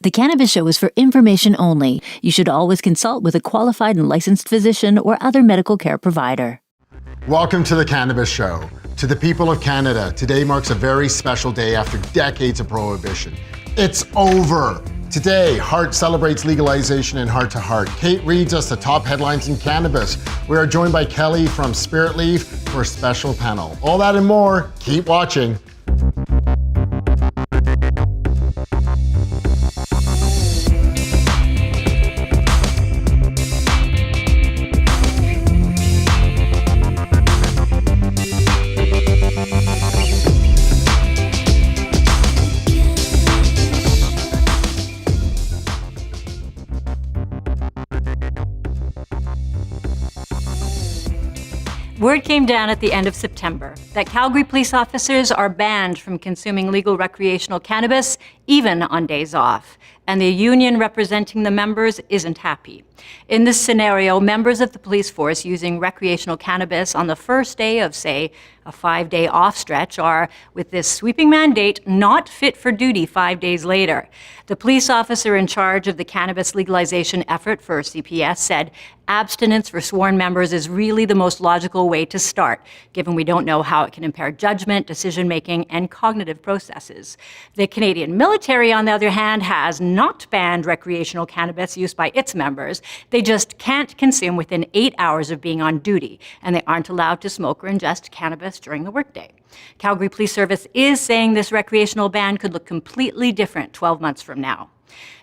The Cannabis Show is for information only. You should always consult with a qualified and licensed physician or other medical care provider. Welcome to the Cannabis Show. To the people of Canada, today marks a very special day after decades of prohibition. It's over. Today, Hart celebrates legalization in Hart to Hart. Kait reads us the top headlines in cannabis. We are joined by Kelly from Spiritleaf for a special panel. All that and more, keep watching. Word came down at the end of September that Calgary police officers are banned from consuming legal recreational cannabis, even on days off. And the union representing the members isn't happy. In this scenario, members of the police force using recreational cannabis on the first day of, say, a 5-day off stretch are, with this sweeping mandate, not fit for duty 5 days later. The police officer in charge of the cannabis legalization effort for CPS said abstinence for sworn members is really the most logical way to start, given we don't know how it can impair judgment, decision-making, and cognitive processes. The Canadian military, on the other hand, has not banned recreational cannabis use by its members. They just can't consume within 8 hours of being on duty, and they aren't allowed to smoke or ingest cannabis during the workday. Calgary Police Service is saying this recreational ban could look completely different 12 months from now.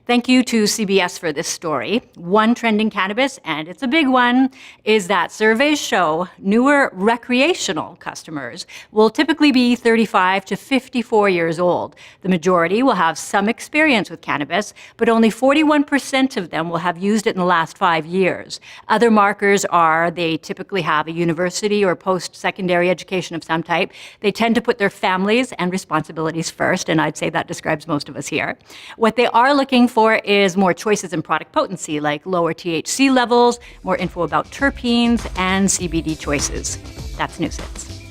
Thank you to CBS for this story. One trend in cannabis, and it's a big one, is that surveys show newer recreational customers will typically be 35 to 54 years old. The majority will have some experience with cannabis, but only 41% of them will have used it in the last 5 years. Other markers are they typically have a university or post-secondary education of some type. They tend to put their families and responsibilities first, and I'd say that describes most of us here. What they are looking for is more choices in product potency, like lower THC levels, more info about terpenes, and CBD choices. That's News Hits.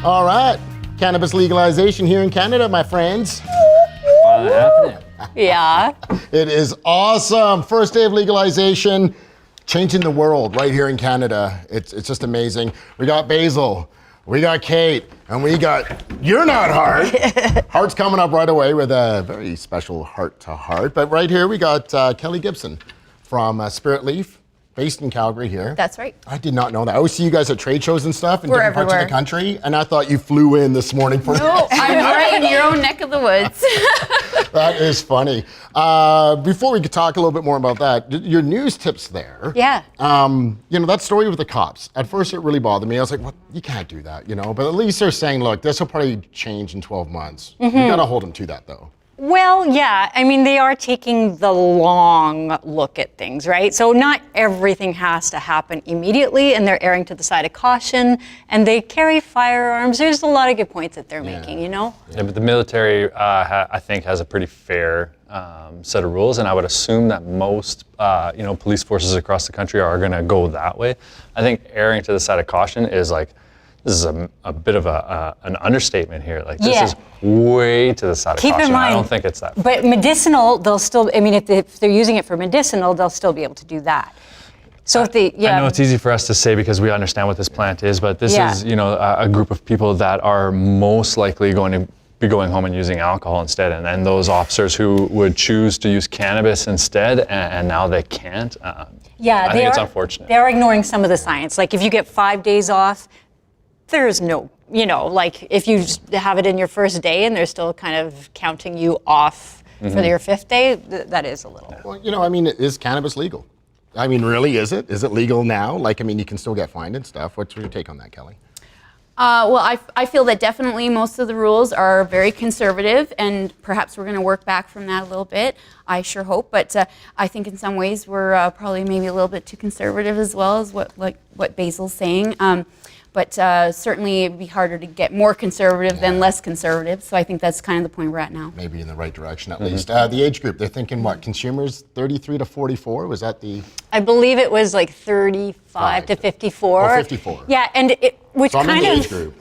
All right, cannabis legalization here in Canada, my friends. Happening. Yeah. It is awesome. First day of legalization, changing the world right here in Canada. It's just amazing. We got Basil. We got Kait, and we got, you're not Hart. Hart's coming up right away with a very special Hart to Hart. But right here, we got Kelly Gibson from Spiritleaf, based in Calgary here. That's right. I did not know that. I always see you guys at trade shows and stuff in We're different parts of the everywhere. country, and I thought you flew in this morning for No, I'm right in your own neck of the woods. That is funny. Before we could talk a little bit more about that, your news tips there. Yeah. You know, that story with the cops, at first it really bothered me. I was like, what? You can't do that, you know? But at least they're saying, look, this will probably change in 12 months. You gotta hold them to that though. Well, yeah, I mean, they are taking the long look at things, right? So not everything has to happen immediately, and they're erring to the side of caution, and they carry firearms. There's a lot of good points that they're making, you know? Yeah, but the military, I think, has a pretty fair set of rules, and I would assume that most, police forces across the country are going to go that way. I think erring to the side of caution is like, this is a bit of an understatement here. Like, this is way to the side of Keep caution. in mind, I don't think it's that. But medicinal, they'll still, I mean, if they're using it for medicinal, they'll still be able to do that. So if they, I know it's easy for us to say because we understand what this plant is, but this is, a group of people that are most likely going to be going home and using alcohol instead, and those officers who would choose to use cannabis instead, and now they can't. I think it's unfortunate. They're ignoring some of the science. Like if you get 5 days off, there's no, like if you just have it in your first day and they're still kind of counting you off for your 5th day, that is a little. Well, I mean, is cannabis legal? I mean, really, is it? Is it legal now? Like, I mean, you can still get fined and stuff. What's your take on that, Kelly? Well, I feel that definitely most of the rules are very conservative, and perhaps we're going to work back from that a little bit. I sure hope, but I think in some ways we're probably maybe a little bit too conservative as well as what Basil's saying. But certainly it'd be harder to get more conservative than less conservative. So I think that's kind of the point we're at now. Maybe in the right direction at least. The age group, they're thinking what, consumers 33 to 44? Was that the? I believe it was like 35 to 54. Oh, 54. Yeah, and which So I'm in kind the of age group.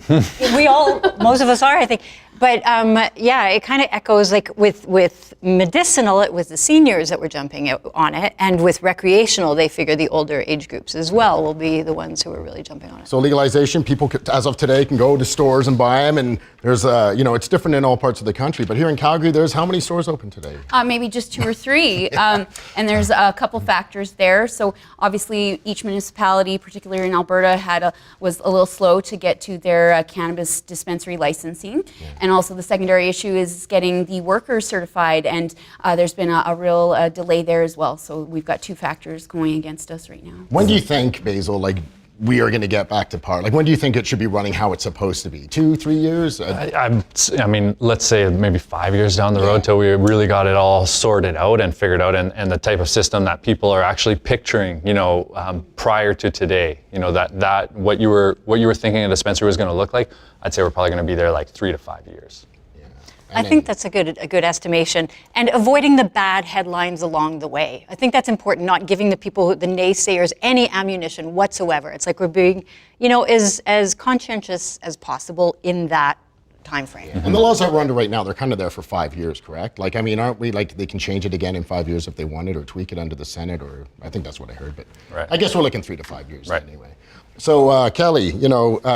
we all, most of us are, I think. But yeah, it kind of echoes like with medicinal, it was the seniors that were jumping on it, and with recreational, they figure the older age groups as well will be the ones who are really jumping on it. So legalization, people could, as of today, can go to stores and buy them, and there's it's different in all parts of the country. But here in Calgary, there's how many stores open today? Maybe just 2 or 3, and there's a couple factors there. So obviously, each municipality, particularly in Alberta, was a little slow to get to their cannabis dispensary licensing, and also the secondary issue is getting the workers certified, and there's been a real delay there as well. So we've got 2 factors going against us right now. When do you think, Basil, we are going to get back to par? When do you think it should be running how it's supposed to be? 2, 3 years? I mean, let's say maybe 5 years down the road till we really got it all sorted out and figured out, and the type of system that people are actually picturing, prior to today. That what you were thinking a dispensary was going to look like. I'd say we're probably going to be there like 3 to 5 years. I think that's a good estimation, and avoiding the bad headlines along the way. I think that's important, not giving the people, the naysayers, any ammunition whatsoever. It's like we're being, as conscientious as possible in that time frame. Yeah. And the laws that we're under right now, they're kind of there for 5 years, correct? Aren't we they can change it again in 5 years if they wanted, or tweak it under the Senate, or I think that's what I heard, but right. I guess we're looking 3 to 5 years anyway. So Kelly,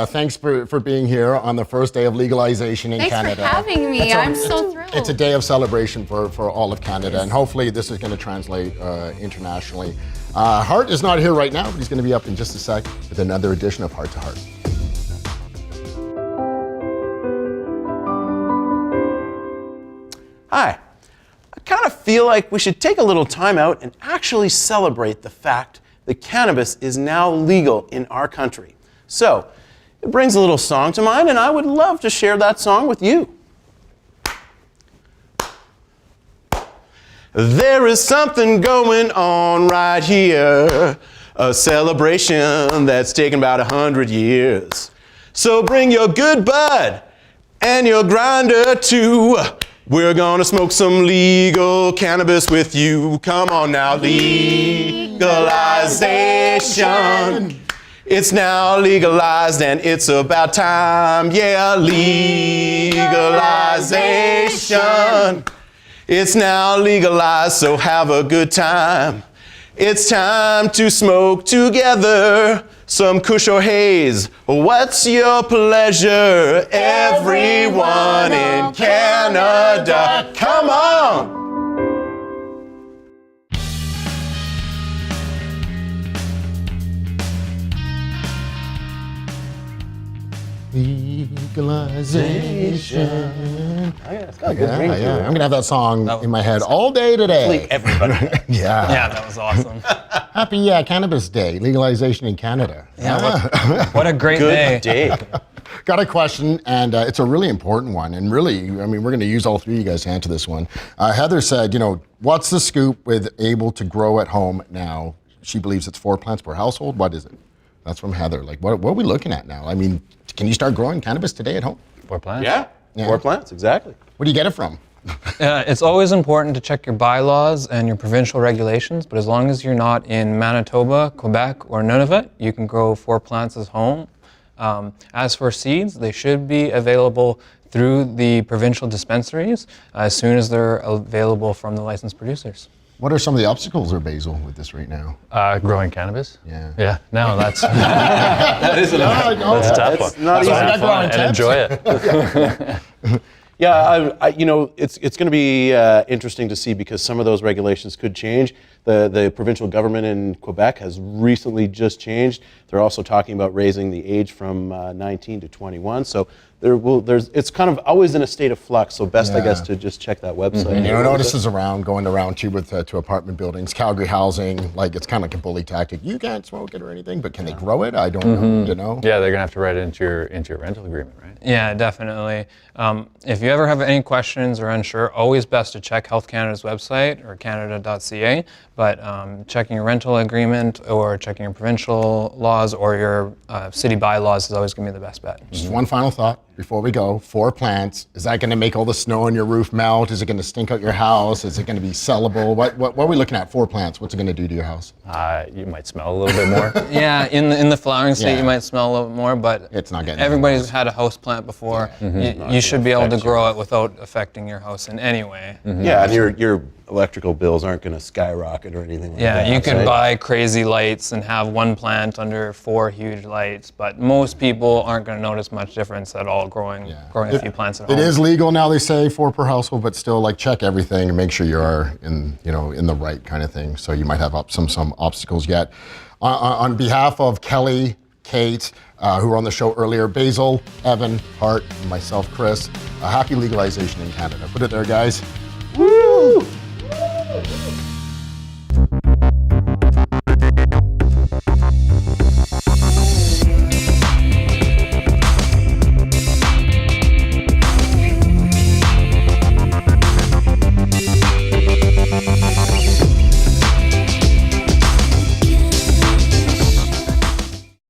thanks for being here on the first day of legalization in Canada. Thanks for having me. I'm so thrilled. It's a day of celebration for all of Canada, and hopefully this is going to translate internationally. Hart is not here right now, but he's going to be up in just a sec with another edition of Heart to Heart. Hi. I kind of feel like we should take a little time out and actually celebrate the fact that cannabis is now legal in our country. So, it brings a little song to mind, and I would love to share that song with you. There is something going on right here, a celebration that's taken about 100 years. So bring your good bud and your grinder too. We're gonna smoke some legal cannabis with you. Come on now, legalization. It's now legalized and it's about time. Yeah, legalization. It's now legalized, so have a good time. It's time to smoke together some Kush or Haze. What's your pleasure? Everyone in Canada, come on! Legalization. It's got a good ring to it. I'm gonna have that song in my head all day today. Everybody. Yeah, that was awesome. Happy Cannabis Day, legalization in Canada. What a great Good day. Got a question, and it's a really important one. And really, we're going to use all 3 of you guys to answer this one. Heather said, what's the scoop with able to grow at home now? She believes it's 4 plants per household. What is it? That's from Heather. What are we looking at now? Can you start growing cannabis today at home? 4 plants? Yeah, 4 plants, exactly. Where do you get it from? It's always important to check your bylaws and your provincial regulations, but as long as you're not in Manitoba, Quebec, or Nunavut, you can grow 4 plants at home. As for seeds, they should be available through the provincial dispensaries as soon as they're available from the licensed producers. What are some of the obstacles or Basil with this right now? Growing cannabis? Yeah. Yeah, no, that's That is that's a tough one. not easy. Have fun and enjoy it. Yeah, it's going to be interesting to see because some of those regulations could change. The provincial government in Quebec has recently just changed. They're also talking about raising the age from 19 to 21. So it's kind of always in a state of flux. So best, I guess, to just check that website. Notices going around too with to apartment buildings, Calgary housing. It's kind of like a bully tactic. You can't smoke it or anything, but can they grow it? I don't know. Yeah, they're gonna have to write it into your rental agreement, right? Yeah, definitely. If you ever have any questions or unsure, always best to check Health Canada's website or canada.ca. But checking your rental agreement or checking your provincial laws or your city bylaws is always going to be the best bet. Just one final thought before we go. 4 plants. Is that going to make all the snow on your roof melt? Is it going to stink out your house? Is it going to be sellable? What are we looking at? 4 plants. What's it going to do to your house? You might smell a little bit more. Yeah, in the flowering state, Yeah. you might smell a little bit more, but It's not getting everybody's in had a house plant before. You should be able to grow it without affecting your house in any way. Yeah, and your electrical bills aren't going to skyrocket or anything like that. Yeah, you could right? buy crazy lights and have 1 plant under 4 huge lights, but most people aren't going to notice much difference at all growing a few plants at home. It is legal now, they say, 4 per household, but still, like, check everything and make sure you are in the right kind of thing. So you might have some obstacles yet. On behalf of Kelly, Kait, who were on the show earlier, Basil, Evan, Hart, and myself, Chris, happy legalization in Canada. Put it there, guys. Woo!